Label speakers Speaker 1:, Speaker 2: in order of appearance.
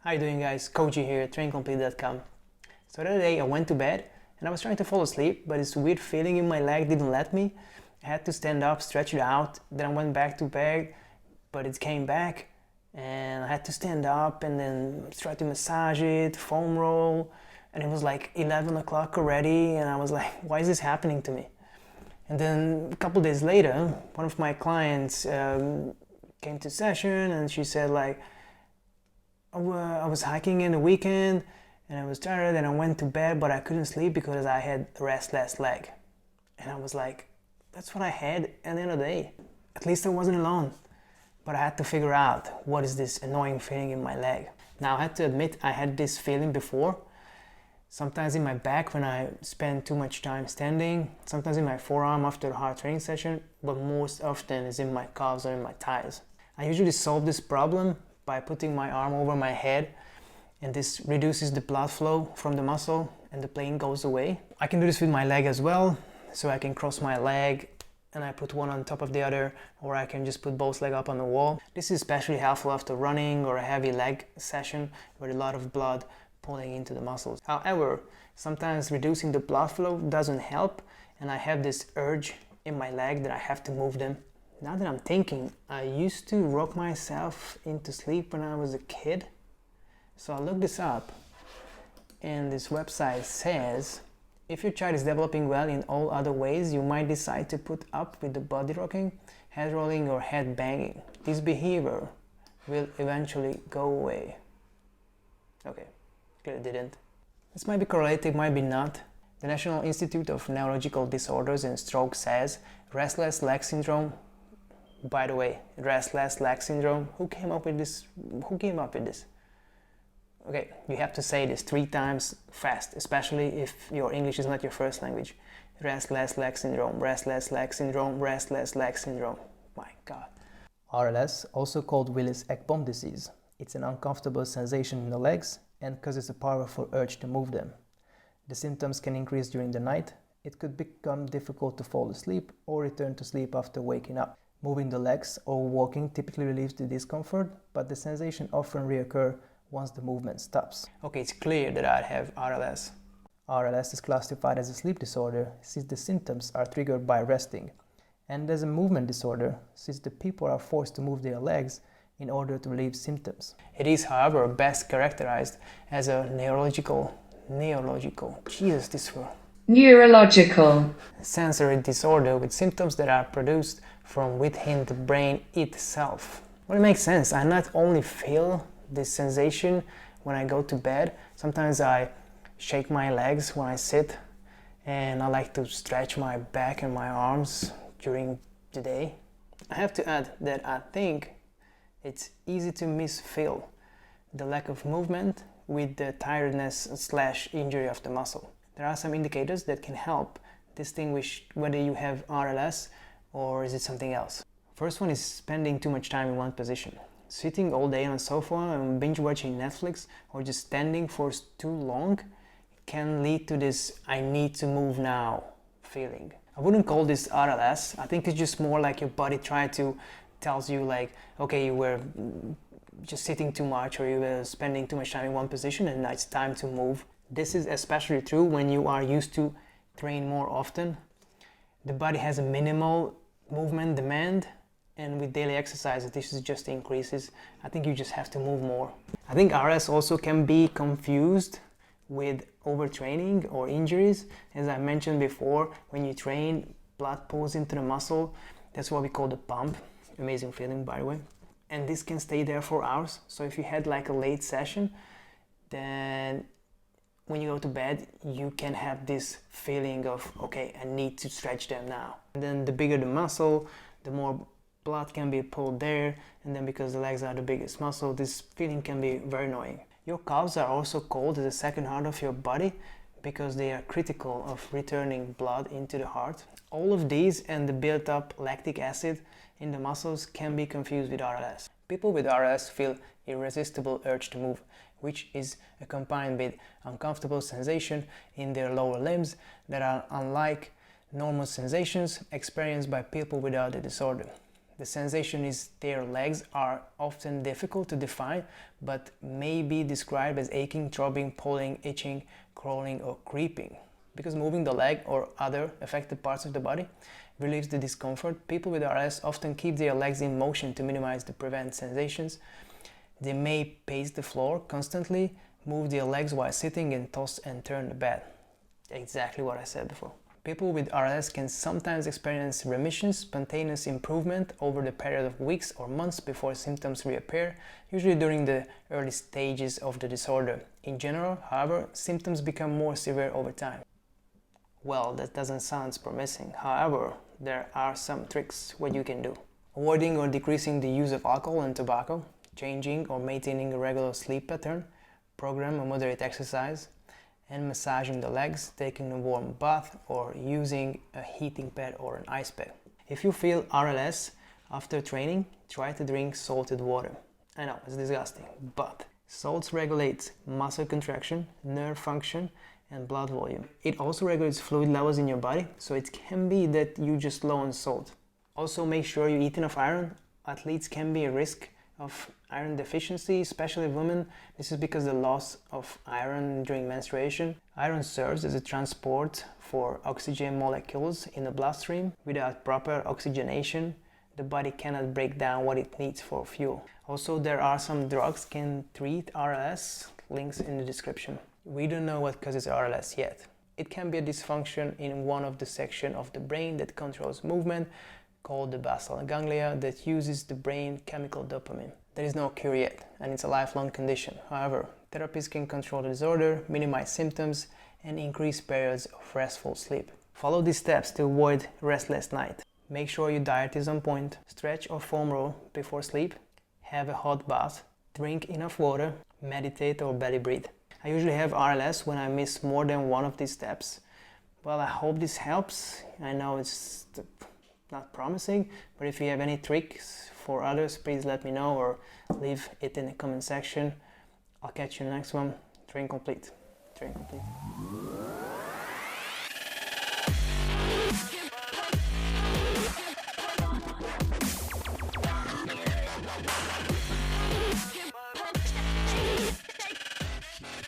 Speaker 1: How you doing, guys? Koji here, traincomplete.com. So the other day I went to bed and I was trying to fall asleep, but this weird feeling in my leg didn't let me. I had to stand up, stretch it out, then I went back to bed, but it came back and I had to stand up and then try to massage it, foam roll, and it was like 11 o'clock already and I was like, why is this happening to me? And then a couple days later, one of my clients came to session and she said like, I was hiking in the weekend and I was tired and I went to bed, but I couldn't sleep because I had restless leg. And I was like, that's what I had at the end of the day. At least I wasn't alone. But I had to figure out what is this annoying feeling in my leg. Now I had to admit I had this feeling before. Sometimes in my back when I spend too much time standing, sometimes in my forearm after a hard training session, but most often is in my calves or in my thighs. I usually solve this problem by putting my arm over my head, and this reduces the blood flow from the muscle and the pain goes away. I can do this with my leg as well, so I can cross my leg and I put one on top of the other, or I can just put both legs up on the wall. This is especially helpful after running or a heavy leg session with a lot of blood pulling into the muscles. However, sometimes reducing the blood flow doesn't help and I have this urge in my leg that I have to move them. Now that I'm thinking, I used to rock myself into sleep when I was a kid. So I looked this up and this website says, if your child is developing well in all other ways, you might decide to put up with the body rocking, head rolling or head banging. This behavior will eventually go away. Okay, clearly didn't. This might be correlated, might be not. The National Institute of Neurological Disorders and Stroke says restless leg syndrome. By the way, restless leg syndrome, who came up with this? Okay, you have to say this 3 times fast, especially if your English is not your first language. Restless leg syndrome, restless leg syndrome, restless leg syndrome. My God.
Speaker 2: RLS, also called Willis-Ekbom disease. It's an uncomfortable sensation in the legs and causes a powerful urge to move them. The symptoms can increase during the night. It could become difficult to fall asleep or return to sleep after waking up. Moving the legs or walking typically relieves the discomfort, but the sensation often reoccurs once the movement stops.
Speaker 1: Okay, it's clear that I have RLS.
Speaker 2: RLS is classified as a sleep disorder since the symptoms are triggered by resting, and as a movement disorder since the people are forced to move their legs in order to relieve symptoms.
Speaker 1: It is, however, best characterized as a neurological sensory disorder with symptoms that are produced from within the brain itself. Well, it makes sense. I not only feel this sensation when I go to bed, sometimes I shake my legs when I sit and I like to stretch my back and my arms during the day. I have to add that I think it's easy to misfeel the lack of movement with the tiredness/injury of the muscle. There are some indicators that can help distinguish whether you have RLS or is it something else. First one is spending too much time in one position. Sitting all day on a sofa and binge watching Netflix or just standing for too long can lead to this I need to move now feeling. I wouldn't call this RLS. I think it's just more like your body tells you like, okay, you were just sitting too much or you were spending too much time in one position and now it's time to move. This is especially true when you are used to train more often. The body has a minimal movement demand, and with daily exercise this just increases. I think you just have to move more. I think RS also can be confused with overtraining or injuries. As I mentioned before, when you train, blood pulls into the muscle. That's what we call the pump. Amazing feeling, by the way. And this can stay there for hours. So if you had like a late session, then when you go to bed, you can have this feeling of, okay, I need to stretch them now. And then the bigger the muscle, the more blood can be pulled there. And then because the legs are the biggest muscle, this feeling can be very annoying. Your calves are also called the second heart of your body because they are critical of returning blood into the heart. All of these and the built up lactic acid in the muscles can be confused with RLS. People with RLS feel irresistible urge to move, which is accompanied with uncomfortable sensation in their lower limbs that are unlike normal sensations experienced by people without the disorder. The sensation is their legs are often difficult to define, but may be described as aching, throbbing, pulling, itching, crawling, or creeping. Because moving the leg or other affected parts of the body relieves the discomfort, people with RLS often keep their legs in motion to minimize the prevent sensations. They may pace the floor constantly, move their legs while sitting, and toss and turn the bed. Exactly what I said before. People with RLS can sometimes experience remission, spontaneous improvement over the period of weeks or months before symptoms reappear, usually during the early stages of the disorder. In general, however, symptoms become more severe over time. Well, that doesn't sound promising. However, there are some tricks what you can do. Avoiding or decreasing the use of alcohol and tobacco, changing or maintaining a regular sleep pattern, program a moderate exercise, and massaging the legs, taking a warm bath, or using a heating pad or an ice pack. If you feel RLS after training, try to drink salted water. I know, it's disgusting, but salts regulate muscle contraction, nerve function, and blood volume. It also regulates fluid levels in your body, so it can be that you just low on salt. Also, make sure you eat enough iron. Athletes can be at risk of iron deficiency, especially women. This is because the loss of iron during menstruation. Iron serves as a transport for oxygen molecules in the bloodstream. Without proper oxygenation, the body cannot break down what it needs for fuel. Also, there are some drugs can treat RLS, links in the description. We don't know what causes RLS yet. It can be a dysfunction in one of the sections of the brain that controls movement, called the basal ganglia, that uses the brain chemical dopamine. There is no cure yet, and it's a lifelong condition. However, therapies can control the disorder, minimize symptoms, and increase periods of restful sleep. Follow these steps to avoid restless night. Make sure your diet is on point, stretch or foam roll before sleep, have a hot bath, drink enough water, meditate or belly breathe. I usually have RLS when I miss more than one of these steps. Well, I hope this helps. I know it's not promising, but if you have any tricks for others, please let me know or leave it in the comment section. I'll catch you in the next one. Train complete. Train complete.